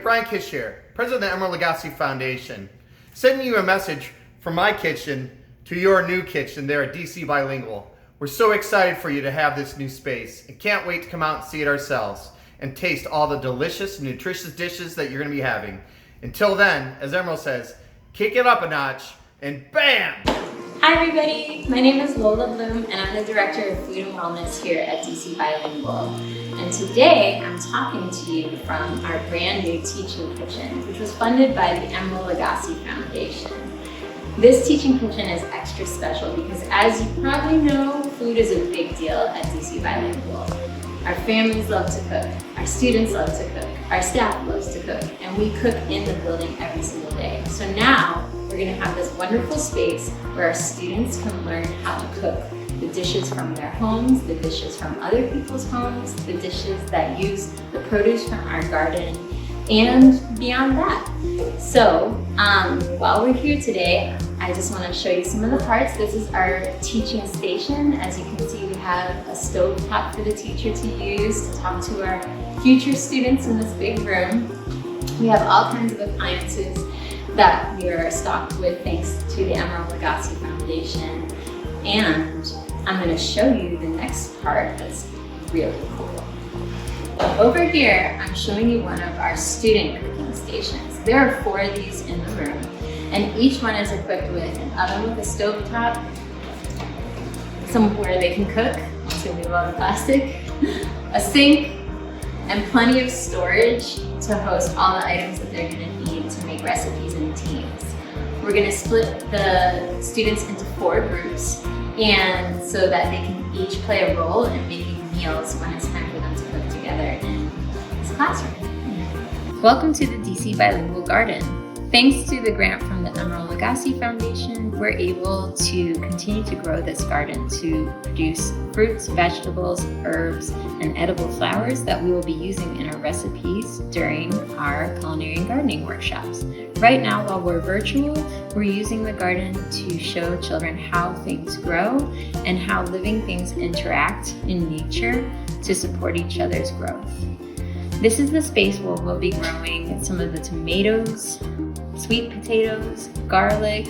Brian Kish here, President of the Emerald Lagasse Foundation, sending you a message from my kitchen to your new kitchen there at DC Bilingual. We're so excited for you to have this new space and can't wait to come out and see it ourselves and taste all the delicious, nutritious dishes that you're going to be having. Until then, as Emerald says, kick it up a notch and BAM! Hi everybody, my name is Lola Bloom and I'm the Director of Food and Wellness here at DC Bilingual. And today I'm talking to you from our brand new teaching kitchen, which was funded by the Emerald Lagasse Foundation. This teaching kitchen is extra special because, as you probably know, food is a big deal at DC Bilingual. Our families love to cook, our students love to cook, our staff loves to cook, and we cook in the building every single day. So now we're going to have this wonderful space where our students can learn how to cook the dishes from their homes, the dishes from other people's homes, the dishes that use the produce from our garden, and beyond that. So while we're here today, I just want to show you some of the parts. This is our teaching station. As you can see, we have a stove top for the teacher to use to talk to our future students in this big room. We have all kinds of appliances that we are stocked with thanks to the Emerald Lagasse Foundation. And I'm going to show you the next part that's really cool. Over here, I'm showing you one of our student cooking stations. There are 4 of these in the room, and each one is equipped with an oven with a stove top, somewhere they can cook, to move all the plastic, a sink, and plenty of storage to host all the items that they're going to need to make recipes in teams. We're going to split the students into 4 groups, and so that they can each play a role in making meals when it's time for them to cook together in this classroom. Welcome to the DC Bilingual Garden. Thanks to the grant from the Emerald Lagasse Foundation, we're able to continue to grow this garden to produce fruits, vegetables, herbs, and edible flowers that we will be using in our recipes during our culinary and gardening workshops. Right now, while we're virtual, we're using the garden to show children how things grow and how living things interact in nature to support each other's growth. This is the space where we'll be growing some of the tomatoes, sweet potatoes, garlic,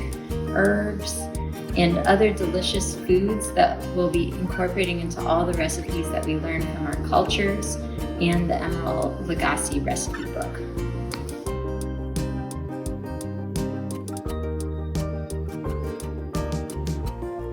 herbs, and other delicious foods that we'll be incorporating into all the recipes that we learn from our cultures and the Emerald Lagasse recipe book.